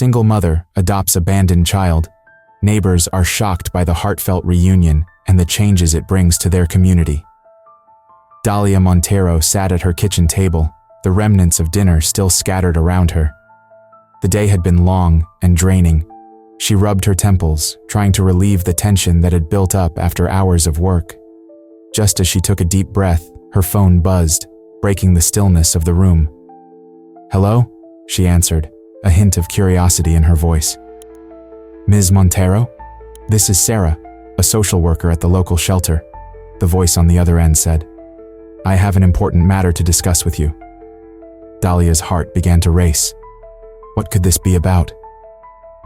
Single mother adopts abandoned child. Neighbors are shocked by the heartfelt reunion and the changes it brings to their community. Dalia Montero sat at her kitchen table, the remnants of dinner still scattered around her. The day had been long and draining. She rubbed her temples, trying to relieve the tension that had built up after hours of work. Just as she took a deep breath, her phone buzzed, breaking the stillness of the room. "Hello?" she answered, a hint of curiosity in her voice. "Ms. Montero? This is Sarah, a social worker at the local shelter," the voice on the other end said. "I have an important matter to discuss with you." Dalia's heart began to race. What could this be about?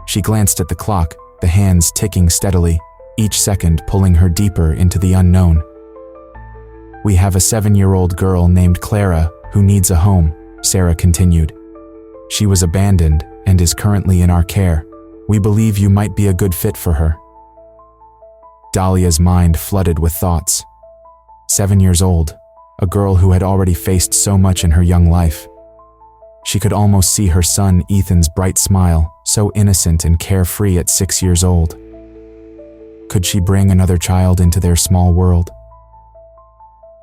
She glanced at the clock, the hands ticking steadily, each second pulling her deeper into the unknown. "We have a 7-year-old girl named Clara who needs a home," Sarah continued. "She was abandoned and is currently in our care. We believe you might be a good fit for her." Dalia's mind flooded with thoughts. 7 years old, a girl who had already faced so much in her young life. She could almost see her son Ethan's bright smile, so innocent and carefree at 6 years old. Could she bring another child into their small world?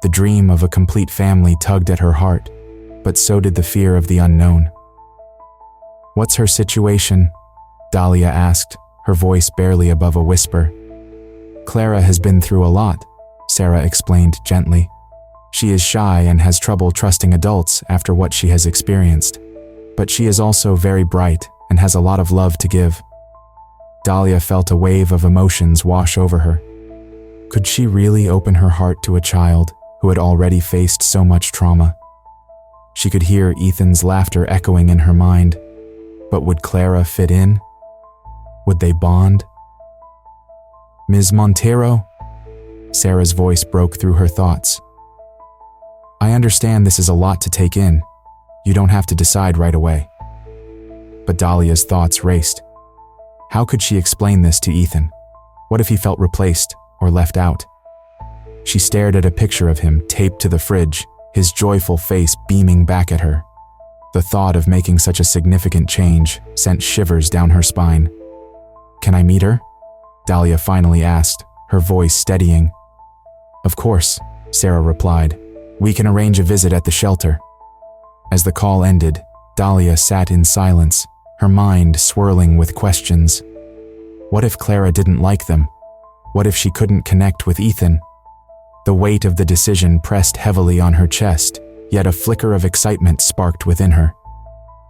The dream of a complete family tugged at her heart, but so did the fear of the unknown. "What's her situation?" Dalia asked, her voice barely above a whisper. "Clara has been through a lot," Sarah explained gently. "She is shy and has trouble trusting adults after what she has experienced. But she is also very bright and has a lot of love to give." Dalia felt a wave of emotions wash over her. Could she really open her heart to a child who had already faced so much trauma? She could hear Ethan's laughter echoing in her mind. But would Clara fit in? Would they bond? "Ms. Montero?" Sarah's voice broke through her thoughts. "I understand this is a lot to take in. You don't have to decide right away." But Dalia's thoughts raced. How could she explain this to Ethan? What if he felt replaced or left out? She stared at a picture of him taped to the fridge, his joyful face beaming back at her. The thought of making such a significant change sent shivers down her spine. "Can I meet her?" Dalia finally asked, her voice steadying. "Of course," Sarah replied. "We can arrange a visit at the shelter." As the call ended, Dalia sat in silence, her mind swirling with questions. What if Clara didn't like them? What if she couldn't connect with Ethan? The weight of the decision pressed heavily on her chest, yet a flicker of excitement sparked within her.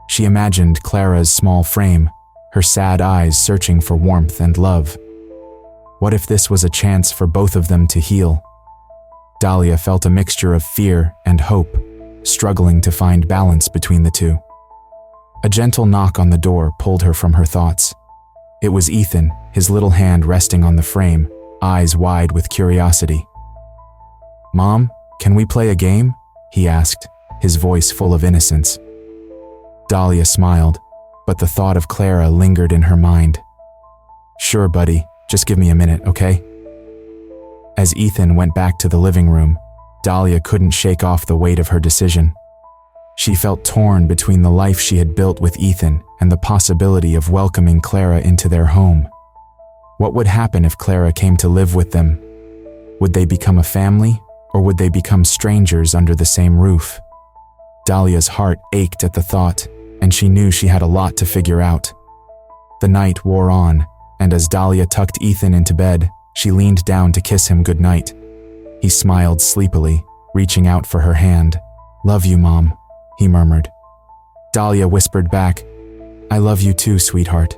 She imagined Clara's small frame, her sad eyes searching for warmth and love. What if this was a chance for both of them to heal? Dalia felt a mixture of fear and hope, struggling to find balance between the two. A gentle knock on the door pulled her from her thoughts. It was Ethan, his little hand resting on the frame, eyes wide with curiosity. "Mom, can we play a game?" he asked, his voice full of innocence. Dalia smiled, but the thought of Clara lingered in her mind. "Sure, buddy, just give me a minute, okay?" As Ethan went back to the living room, Dalia couldn't shake off the weight of her decision. She felt torn between the life she had built with Ethan and the possibility of welcoming Clara into their home. What would happen if Clara came to live with them? Would they become a family, or would they become strangers under the same roof? Dalia's heart ached at the thought, and she knew she had a lot to figure out. The night wore on, and as Dalia tucked Ethan into bed, she leaned down to kiss him goodnight. He smiled sleepily, reaching out for her hand. "Love you, Mom," he murmured. Dalia whispered back, "I love you too, sweetheart."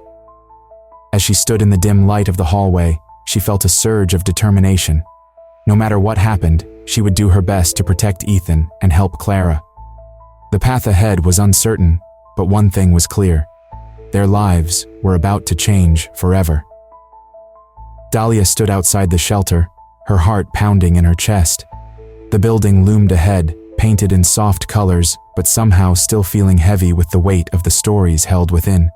As she stood in the dim light of the hallway, she felt a surge of determination. No matter what happened, she would do her best to protect Ethan and help Clara. The path ahead was uncertain, but one thing was clear. Their lives were about to change forever. Dalia stood outside the shelter, her heart pounding in her chest. The building loomed ahead, painted in soft colors, but somehow still feeling heavy with the weight of the stories held within.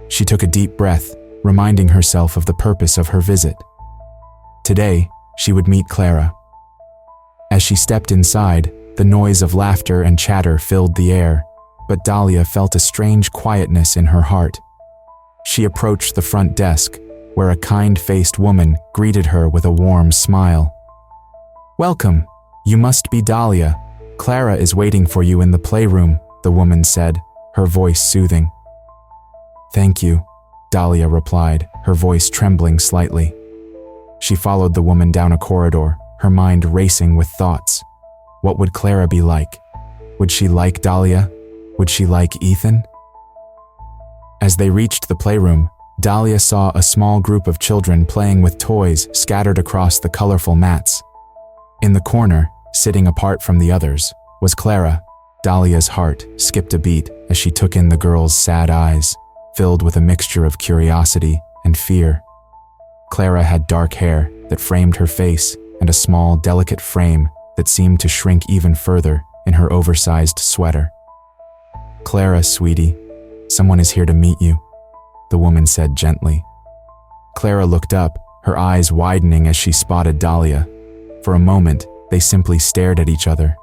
She took a deep breath, reminding herself of the purpose of her visit. Today, she would meet Clara. As she stepped inside, the noise of laughter and chatter filled the air. but Dahlia felt a strange quietness in her heart. She approached the front desk, where a kind-faced woman greeted her with a warm smile. "Welcome. You must be Dahlia. Clara is waiting for you in the playroom," the woman said, her voice soothing. "Thank you," Dahlia replied, her voice trembling slightly. She followed the woman down a corridor, her mind racing with thoughts. What would Clara be like? Would she like Dahlia? Would she like Ethan? As they reached the playroom, Dahlia saw a small group of children playing with toys scattered across the colorful mats. In the corner, sitting apart from the others, was Clara. Dahlia's heart skipped a beat as she took in the girl's sad eyes, filled with a mixture of curiosity and fear. Clara had dark hair that framed her face and a small, delicate frame that seemed to shrink even further in her oversized sweater. "Clara, sweetie, someone is here to meet you," the woman said gently. Clara looked up, her eyes widening as she spotted Dahlia. For a moment, they simply stared at each other.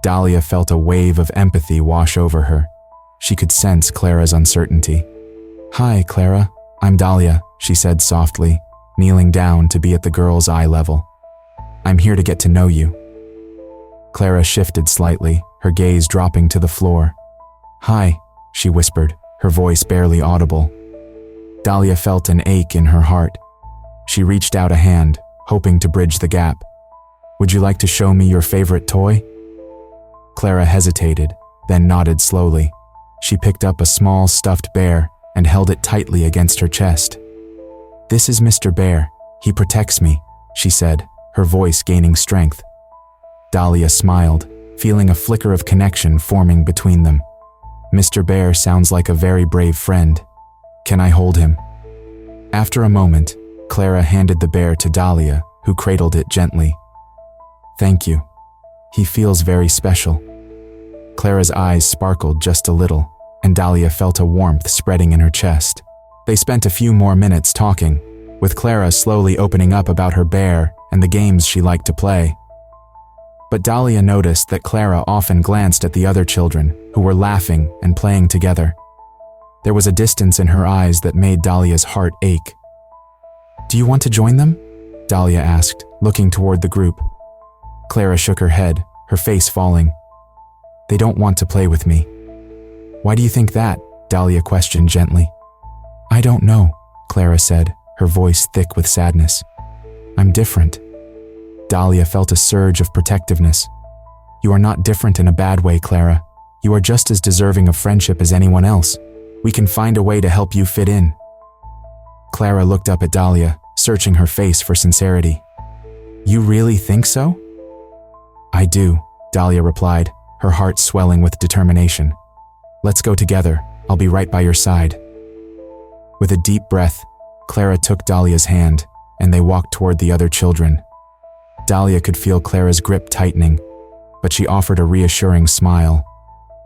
Dahlia felt a wave of empathy wash over her. She could sense Clara's uncertainty. "Hi, Clara. I'm Dahlia," she said softly, kneeling down to be at the girl's eye level. "I'm here to get to know you." Clara shifted slightly, her gaze dropping to the floor. "Hi," she whispered, her voice barely audible. Dahlia felt an ache in her heart. She reached out a hand, hoping to bridge the gap. "Would you like to show me your favorite toy?" Clara hesitated, then nodded slowly. She picked up a small stuffed bear and held it tightly against her chest. "This is Mr. Bear. He protects me," she said, her voice gaining strength. Dahlia smiled, feeling a flicker of connection forming between them. "Mr. Bear sounds like a very brave friend. Can I hold him?" After a moment, Clara handed the bear to Dahlia, who cradled it gently. "Thank you. He feels very special." Clara's eyes sparkled just a little, and Dahlia felt a warmth spreading in her chest. They spent a few more minutes talking, with Clara slowly opening up about her bear and the games she liked to play. But Dahlia noticed that Clara often glanced at the other children, who were laughing and playing together. There was a distance in her eyes that made Dahlia's heart ache. "Do you want to join them?" Dahlia asked, looking toward the group. Clara shook her head, her face falling. "They don't want to play with me." "Why do you think that?" Dahlia questioned gently. "I don't know," Clara said, her voice thick with sadness. "I'm different." Dahlia felt a surge of protectiveness. "You are not different in a bad way, Clara. You are just as deserving of friendship as anyone else. We can find a way to help you fit in." Clara looked up at Dahlia, searching her face for sincerity. "You really think so?" "I do," Dahlia replied, her heart swelling with determination. "Let's go together. I'll be right by your side." With a deep breath, Clara took Dahlia's hand, and they walked toward the other children. Dahlia could feel Clara's grip tightening, but she offered a reassuring smile.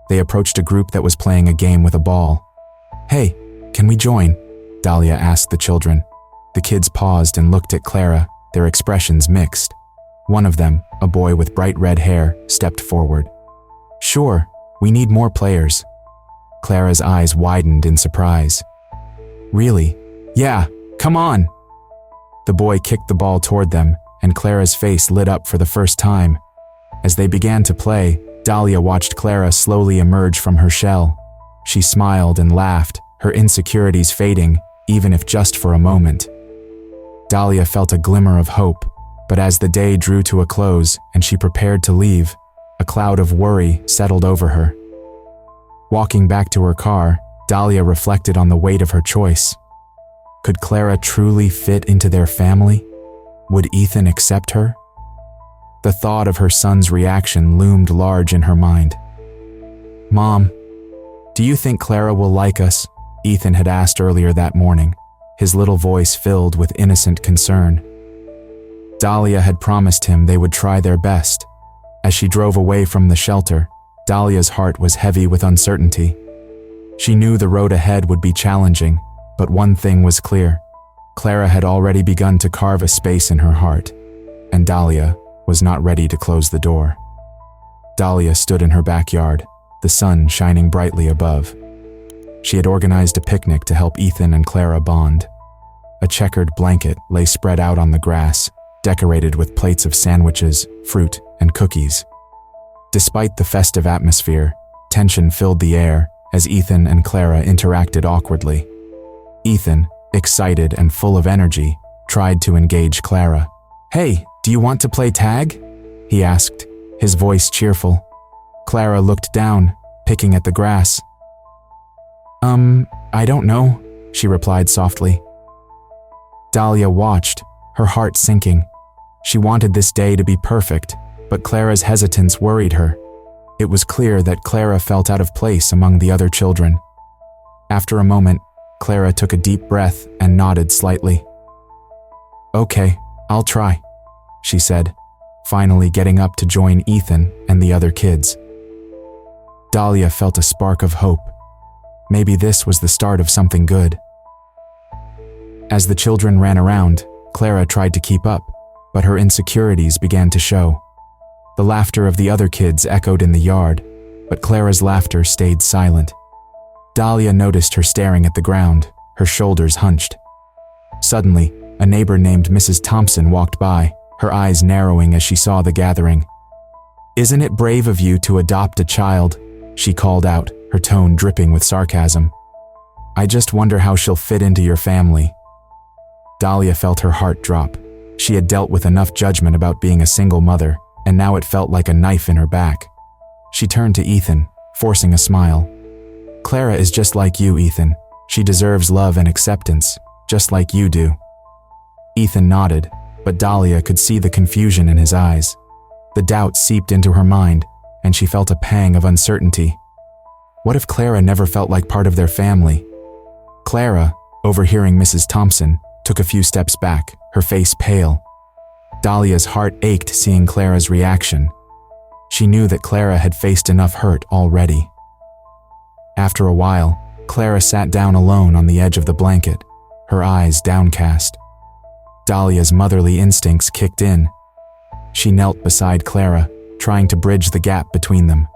They approached a group that was playing a game with a ball. "Hey, can we join?" Dahlia asked the children. The kids paused and looked at Clara, their expressions mixed. One of them, a boy with bright red hair, stepped forward. "Sure, we need more players." Clara's eyes widened in surprise. "Really? Yeah, come on!" The boy kicked the ball toward them, and Clara's face lit up for the first time. As they began to play, Dahlia watched Clara slowly emerge from her shell. She smiled and laughed, her insecurities fading, even if just for a moment. Dahlia felt a glimmer of hope, but as the day drew to a close and she prepared to leave, a cloud of worry settled over her. Walking back to her car, Dahlia reflected on the weight of her choice. Could Clara truly fit into their family? Would Ethan accept her? The thought of her son's reaction loomed large in her mind. "Mom, do you think Clara will like us?" Ethan had asked earlier that morning, his little voice filled with innocent concern. Dahlia had promised him they would try their best. As she drove away from the shelter, Dahlia's heart was heavy with uncertainty. She knew the road ahead would be challenging, but one thing was clear. Clara had already begun to carve a space in her heart, and Dahlia was not ready to close the door. Dahlia stood in her backyard, the sun shining brightly above. She had organized a picnic to help Ethan and Clara bond. A checkered blanket lay spread out on the grass, decorated with plates of sandwiches, fruit, and cookies. Despite the festive atmosphere, tension filled the air as Ethan and Clara interacted awkwardly. Ethan, excited and full of energy, tried to engage Clara. "Hey, do you want to play tag?" he asked, his voice cheerful. Clara looked down, picking at the grass. I don't know," she replied softly. Dahlia watched, her heart sinking. She wanted this day to be perfect, but Clara's hesitance worried her. It was clear that Clara felt out of place among the other children. After a moment, Clara took a deep breath and nodded slightly. "Okay, I'll try," she said, finally getting up to join Ethan and the other kids. Dahlia felt a spark of hope. Maybe this was the start of something good. As the children ran around, Clara tried to keep up, but her insecurities began to show. The laughter of the other kids echoed in the yard, but Clara's laughter stayed silent. Dahlia noticed her staring at the ground, her shoulders hunched. Suddenly, a neighbor named Mrs. Thompson walked by, her eyes narrowing as she saw the gathering. "Isn't it brave of you to adopt a child?" she called out, her tone dripping with sarcasm. "I just wonder how she'll fit into your family." Dahlia felt her heart drop. She had dealt with enough judgment about being a single mother, and now it felt like a knife in her back. She turned to Ethan, forcing a smile. "Clara is just like you, Ethan. She deserves love and acceptance, just like you do." Ethan nodded, but Dahlia could see the confusion in his eyes. The doubt seeped into her mind, and she felt a pang of uncertainty. What if Clara never felt like part of their family? Clara, overhearing Mrs. Thompson, took a few steps back, her face pale. Dahlia's heart ached seeing Clara's reaction. She knew that Clara had faced enough hurt already. After a while, Clara sat down alone on the edge of the blanket, her eyes downcast. Dahlia's motherly instincts kicked in. She knelt beside Clara, trying to bridge the gap between them.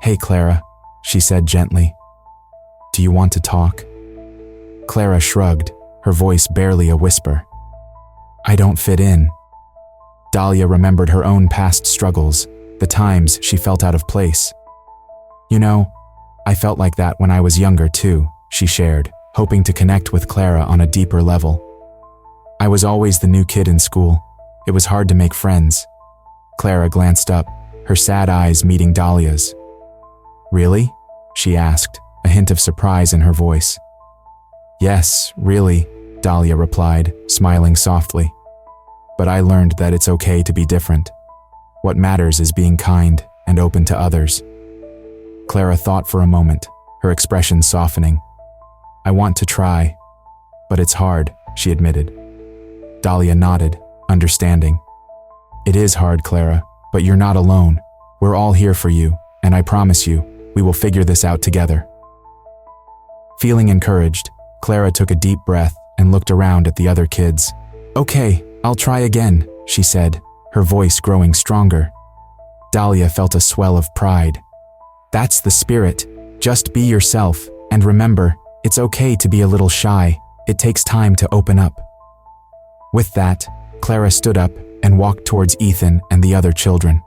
"Hey, Clara," she said gently. "Do you want to talk?" Clara shrugged, her voice barely a whisper. "I don't fit in." Dahlia remembered her own past struggles, the times she felt out of place. "You know, I felt like that when I was younger too," she shared, hoping to connect with Clara on a deeper level. "I was always the new kid in school. It was hard to make friends." Clara glanced up, her sad eyes meeting Dahlia's. "Really?" she asked, a hint of surprise in her voice. "Yes, really," Dahlia replied, smiling softly. "But I learned that it's okay to be different. What matters is being kind and open to others." Clara thought for a moment, her expression softening. "I want to try, but it's hard," she admitted. Dahlia nodded, understanding. "It is hard, Clara, but you're not alone. We're all here for you, and I promise you, we will figure this out together." Feeling encouraged, Clara took a deep breath and looked around at the other kids. "Okay, I'll try again," she said, her voice growing stronger. Dahlia felt a swell of pride. "That's the spirit. Just be yourself, and remember, it's okay to be a little shy. It takes time to open up." With that, Clara stood up and walked towards Ethan and the other children.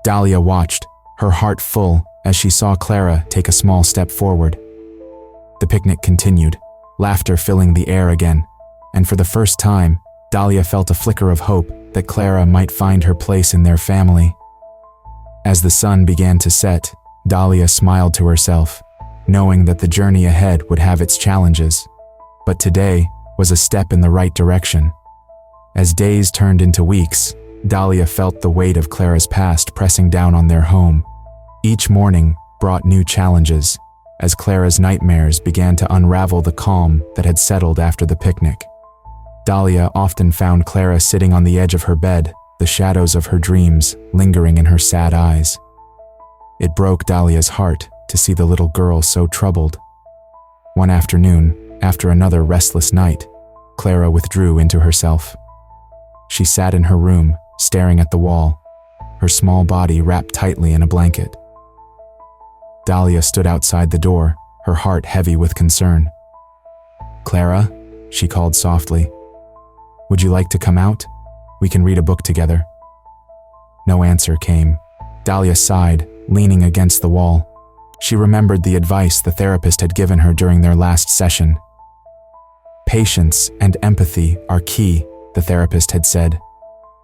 Dahlia watched, her heart full, as she saw Clara take a small step forward. The picnic continued, laughter filling the air again, and for the first time, Dahlia felt a flicker of hope that Clara might find her place in their family. As the sun began to set, Dahlia smiled to herself, knowing that the journey ahead would have its challenges. But today was a step in the right direction. As days turned into weeks, Dahlia felt the weight of Clara's past pressing down on their home. Each morning brought new challenges, as Clara's nightmares began to unravel the calm that had settled after the picnic. Dahlia often found Clara sitting on the edge of her bed, the shadows of her dreams lingering in her sad eyes. It broke Dahlia's heart to see the little girl so troubled. One afternoon, after another restless night, Clara withdrew into herself. She sat in her room, staring at the wall, her small body wrapped tightly in a blanket. Dahlia stood outside the door, her heart heavy with concern. "Clara," she called softly. "Would you like to come out? We can read a book together." No answer came. Dahlia sighed, leaning against the wall. She remembered the advice the therapist had given her during their last session. "Patience and empathy are key," the therapist had said.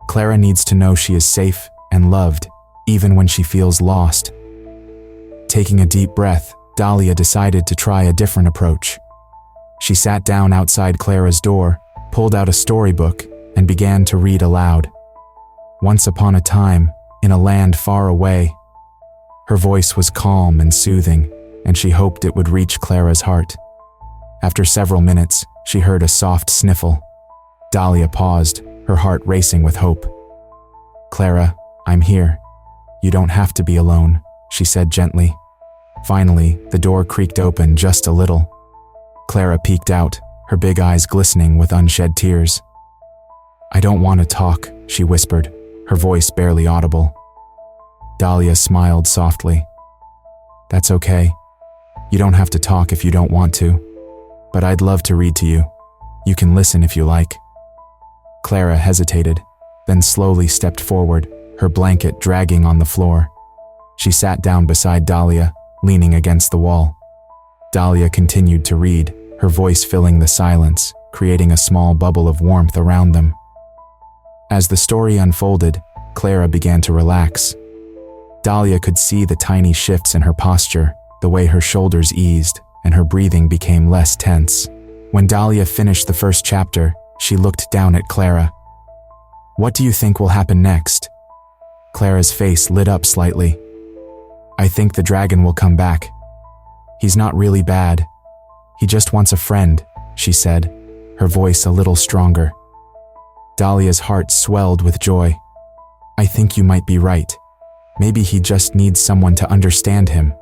"Clara needs to know she is safe and loved, even when she feels lost." Taking a deep breath, Dahlia decided to try a different approach. She sat down outside Clara's door, pulled out a storybook, and began to read aloud. "Once upon a time, in a land far away." Her voice was calm and soothing, and she hoped it would reach Clara's heart. After several minutes, she heard a soft sniffle. Dahlia paused, her heart racing with hope. "Clara, I'm here. You don't have to be alone," she said gently. Finally, the door creaked open just a little. Clara peeked out, her big eyes glistening with unshed tears. "I don't want to talk," she whispered, her voice barely audible. Dahlia smiled softly. "That's okay. You don't have to talk if you don't want to. But I'd love to read to you. You can listen if you like." Clara hesitated, then slowly stepped forward, her blanket dragging on the floor. She sat down beside Dahlia, leaning against the wall. Dahlia continued to read, her voice filling the silence, creating a small bubble of warmth around them. As the story unfolded, Clara began to relax. Dahlia could see the tiny shifts in her posture, the way her shoulders eased, and her breathing became less tense. When Dahlia finished the first chapter, she looked down at Clara. "What do you think will happen next?" Clara's face lit up slightly. "I think the dragon will come back. He's not really bad. He just wants a friend," she said, her voice a little stronger. Dahlia's heart swelled with joy. "I think you might be right. Maybe he just needs someone to understand him."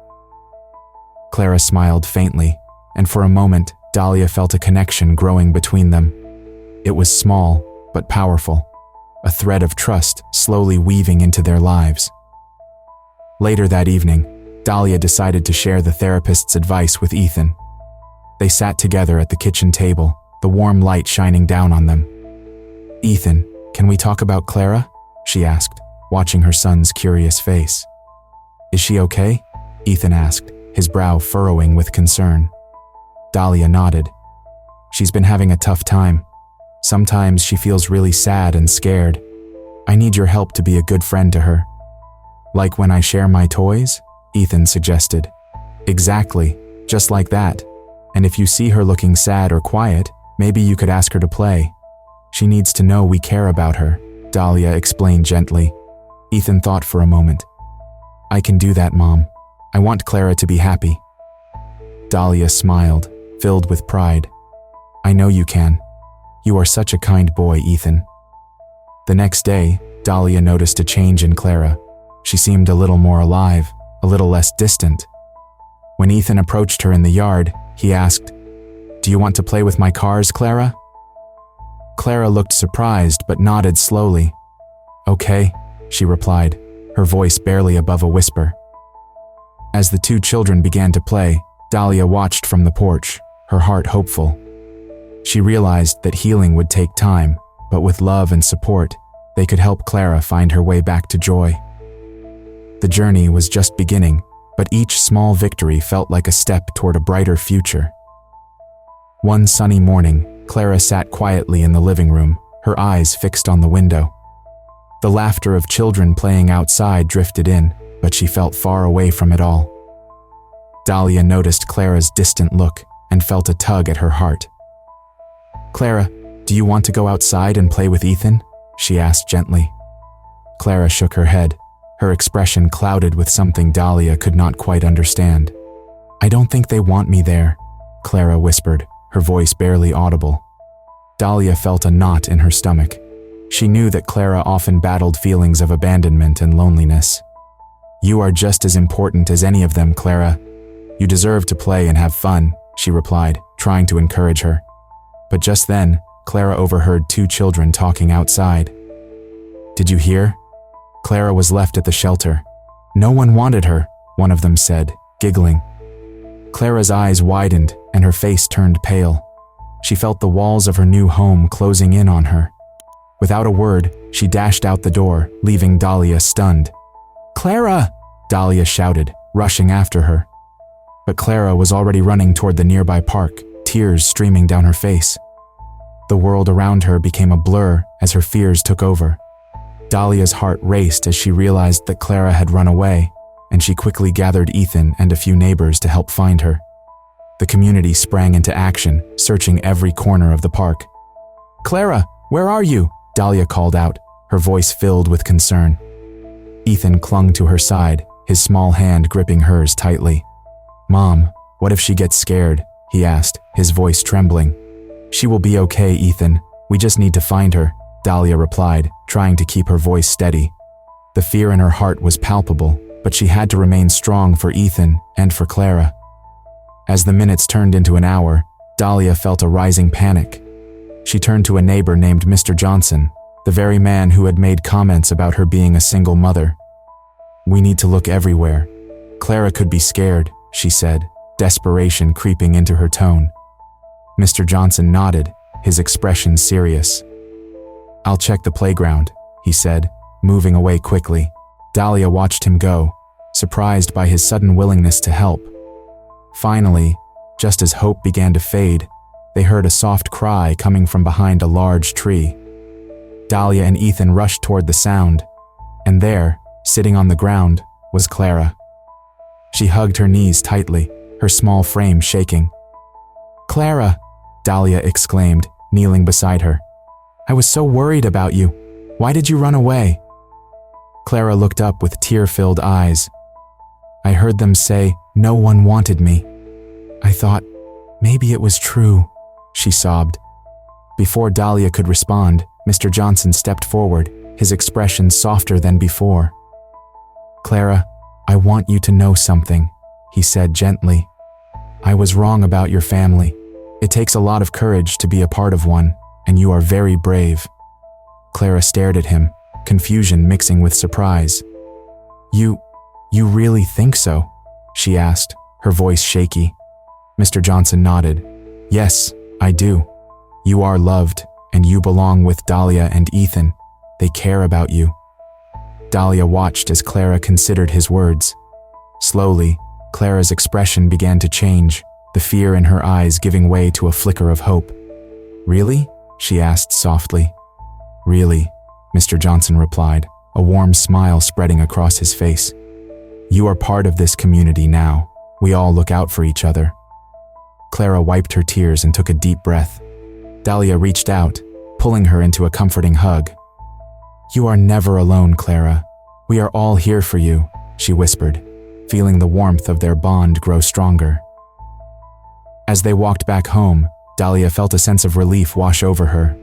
Clara smiled faintly, and for a moment, Dahlia felt a connection growing between them. It was small, but powerful, a thread of trust slowly weaving into their lives. Later that evening, Dahlia decided to share the therapist's advice with Ethan. They sat together at the kitchen table, the warm light shining down on them. "Ethan, can we talk about Clara?" she asked, watching her son's curious face. "Is she okay?" Ethan asked, his brow furrowing with concern. Dahlia nodded. "She's been having a tough time. Sometimes she feels really sad and scared. I need your help to be a good friend to her." "Like when I share my toys?" Ethan suggested. "Exactly, just like that. And if you see her looking sad or quiet, maybe you could ask her to play. She needs to know we care about her," Dahlia explained gently. Ethan thought for a moment. "I can do that, Mom. I want Clara to be happy." Dahlia smiled, filled with pride. "I know you can. You are such a kind boy, Ethan." The next day, Dahlia noticed a change in Clara. She seemed a little more alive, a little less distant. When Ethan approached her in the yard, he asked, "Do you want to play with my cars, Clara?" Clara looked surprised but nodded slowly. "Okay," she replied, her voice barely above a whisper. As the two children began to play, Dahlia watched from the porch, her heart hopeful. She realized that healing would take time, but with love and support, they could help Clara find her way back to joy. The journey was just beginning, but each small victory felt like a step toward a brighter future. One sunny morning, Clara sat quietly in the living room, her eyes fixed on the window. The laughter of children playing outside drifted in, but she felt far away from it all. Dahlia noticed Clara's distant look and felt a tug at her heart. "Clara, do you want to go outside and play with Ethan?" she asked gently. Clara shook her head, her expression clouded with something Dahlia could not quite understand. "I don't think they want me there," Clara whispered, her voice barely audible. Dahlia felt a knot in her stomach. She knew that Clara often battled feelings of abandonment and loneliness. "You are just as important as any of them, Clara. You deserve to play and have fun," she replied, trying to encourage her. But just then, Clara overheard two children talking outside. "Did you hear? Clara was left at the shelter. No one wanted her," one of them said, giggling. Clara's eyes widened and her face turned pale. She felt the walls of her new home closing in on her. Without a word, she dashed out the door, leaving Dahlia stunned. "Clara!" Dahlia shouted, rushing after her. But Clara was already running toward the nearby park, tears streaming down her face. The world around her became a blur as her fears took over. Dahlia's heart raced as she realized that Clara had run away, and she quickly gathered Ethan and a few neighbors to help find her. The community sprang into action, searching every corner of the park. "Clara, where are you?" Dahlia called out, her voice filled with concern. Ethan clung to her side, his small hand gripping hers tightly. "Mom, what if she gets scared?" he asked, his voice trembling. "She will be okay, Ethan. We just need to find her," Dahlia replied, trying to keep her voice steady. The fear in her heart was palpable, but she had to remain strong for Ethan and for Clara. As the minutes turned into an hour, Dahlia felt a rising panic. She turned to a neighbor named Mr. Johnson, the very man who had made comments about her being a single mother. "We need to look everywhere. Clara could be scared," she said, desperation creeping into her tone. Mr. Johnson nodded, his expression serious. "I'll check the playground," he said, moving away quickly. Dahlia watched him go, surprised by his sudden willingness to help. Finally, just as hope began to fade, they heard a soft cry coming from behind a large tree. Dahlia and Ethan rushed toward the sound, and there, sitting on the ground, was Clara. She hugged her knees tightly, her small frame shaking. "Clara!" Dahlia exclaimed, kneeling beside her. "I was so worried about you. Why did you run away?" Clara looked up with tear-filled eyes. "I heard them say no one wanted me. I thought maybe it was true," she sobbed. Before Dahlia could respond, Mr. Johnson stepped forward, his expression softer than before. "Clara, I want you to know something," he said gently. "I was wrong about your family. It takes a lot of courage to be a part of one, and you are very brave." Clara stared at him, confusion mixing with surprise. You really think so?" she asked, her voice shaky. Mr. Johnson nodded. "Yes, I do. You are loved, and you belong with Dahlia and Ethan. They care about you." Dahlia watched as Clara considered his words. Slowly, Clara's expression began to change, the fear in her eyes giving way to a flicker of hope. "Really?" she asked softly. "Really," Mr. Johnson replied, a warm smile spreading across his face. "You are part of this community now. We all look out for each other." Clara wiped her tears and took a deep breath. Dahlia reached out, pulling her into a comforting hug. "You are never alone, Clara. We are all here for you," she whispered, feeling the warmth of their bond grow stronger. As they walked back home, Dahlia felt a sense of relief wash over her.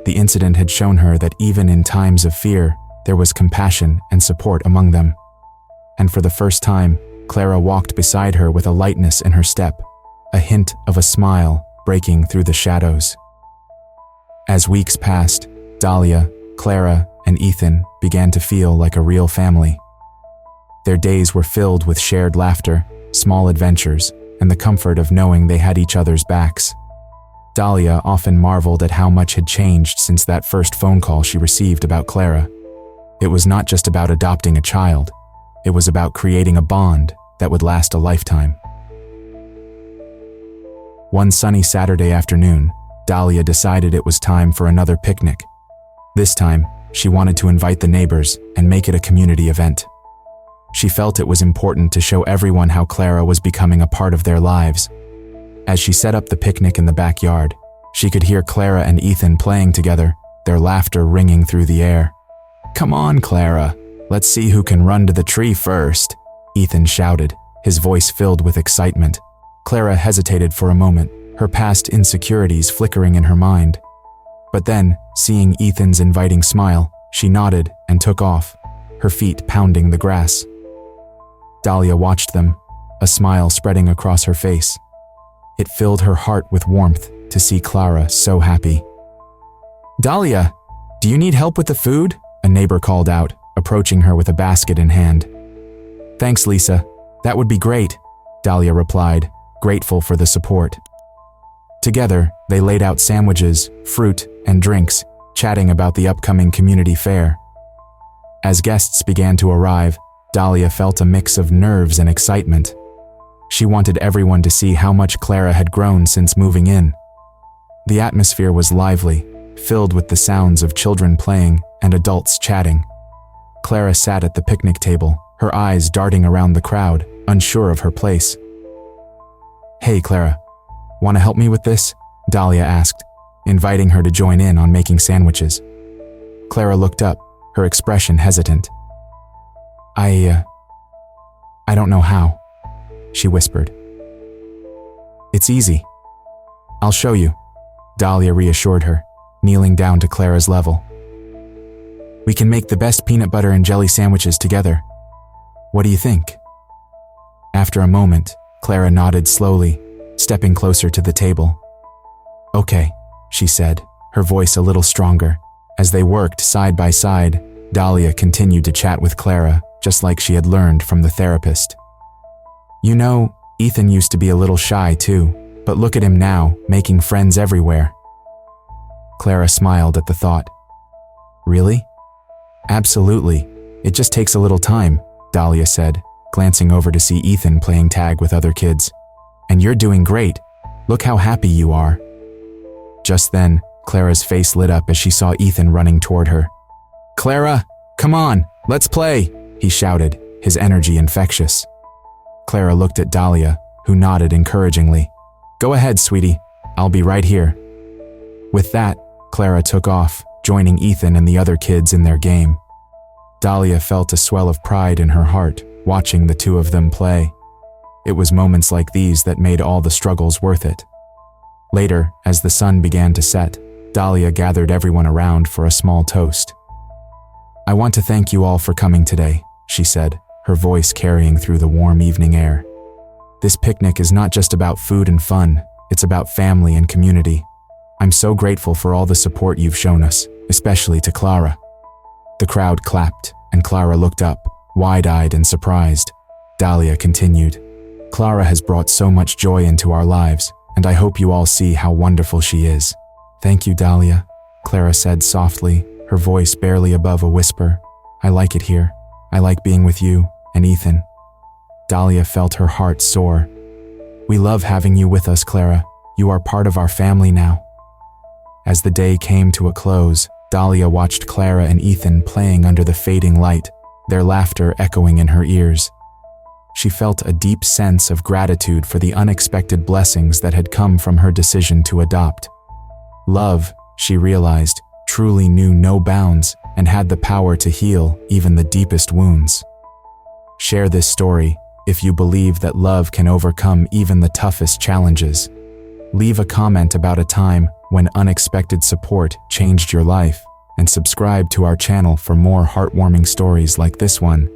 The incident had shown her that even in times of fear, there was compassion and support among them. And for the first time, Clara walked beside her with a lightness in her step, a hint of a smile breaking through the shadows. As weeks passed, Dahlia, Clara, and Ethan began to feel like a real family. Their days were filled with shared laughter, small adventures, and the comfort of knowing they had each other's backs. Dahlia often marveled at how much had changed since that first phone call she received about Clara. It was not just about adopting a child. It was about creating a bond that would last a lifetime. One sunny Saturday afternoon, Dahlia decided it was time for another picnic. This time, she wanted to invite the neighbors and make it a community event. She felt it was important to show everyone how Clara was becoming a part of their lives. As she set up the picnic in the backyard, she could hear Clara and Ethan playing together, their laughter ringing through the air. "Come on, Clara. Let's see who can run to the tree first," Ethan shouted, his voice filled with excitement. Clara hesitated for a moment, her past insecurities flickering in her mind. But then, seeing Ethan's inviting smile, she nodded and took off, her feet pounding the grass. Dahlia watched them, a smile spreading across her face. It filled her heart with warmth to see Clara so happy. "Dahlia, do you need help with the food?" a neighbor called out, approaching her with a basket in hand. "Thanks, Lisa. That would be great," Dahlia replied, grateful for the support. Together, they laid out sandwiches, fruit, and drinks, chatting about the upcoming community fair. As guests began to arrive, Dahlia felt a mix of nerves and excitement. She wanted everyone to see how much Clara had grown since moving in. The atmosphere was lively, filled with the sounds of children playing and adults chatting. Clara sat at the picnic table, her eyes darting around the crowd, unsure of her place. "Hey, Clara, want to help me with this?" Dahlia asked, inviting her to join in on making sandwiches. Clara looked up, her expression hesitant. I don't know how," she whispered. "It's easy. I'll show you," Dahlia reassured her, kneeling down to Clara's level. "We can make the best peanut butter and jelly sandwiches together. What do you think?" After a moment, Clara nodded slowly, stepping closer to the table. "Okay," she said, her voice a little stronger. As they worked side by side, Dahlia continued to chat with Clara, just like she had learned from the therapist. "You know, Ethan used to be a little shy too, but look at him now, making friends everywhere." Clara smiled at the thought. "Really?" "Absolutely. It just takes a little time," Dahlia said, glancing over to see Ethan playing tag with other kids. "And you're doing great. Look how happy you are." Just then, Clara's face lit up as she saw Ethan running toward her. "Clara, come on, let's play," he shouted, his energy infectious. Clara looked at Dahlia, who nodded encouragingly. "Go ahead, sweetie. I'll be right here." With that, Clara took off, joining Ethan and the other kids in their game. Dahlia felt a swell of pride in her heart, watching the two of them play. It was moments like these that made all the struggles worth it. Later, as the sun began to set, Dahlia gathered everyone around for a small toast. "I want to thank you all for coming today," she said, her voice carrying through the warm evening air. "This picnic is not just about food and fun, it's about family and community. I'm so grateful for all the support you've shown us, especially to Clara." The crowd clapped, and Clara looked up, wide-eyed and surprised. Dahlia continued, "Clara has brought so much joy into our lives, and I hope you all see how wonderful she is." "Thank you, Dahlia," Clara said softly, her voice barely above a whisper. "I like it here. I like being with you and Ethan." Dahlia felt her heart soar. "We love having you with us, Clara. You are part of our family now." As the day came to a close, Dahlia watched Clara and Ethan playing under the fading light, their laughter echoing in her ears. She felt a deep sense of gratitude for the unexpected blessings that had come from her decision to adopt. Love, she realized, truly knew no bounds and had the power to heal even the deepest wounds. Share this story if you believe that love can overcome even the toughest challenges. Leave a comment about a time when unexpected support changed your life, and subscribe to our channel for more heartwarming stories like this one.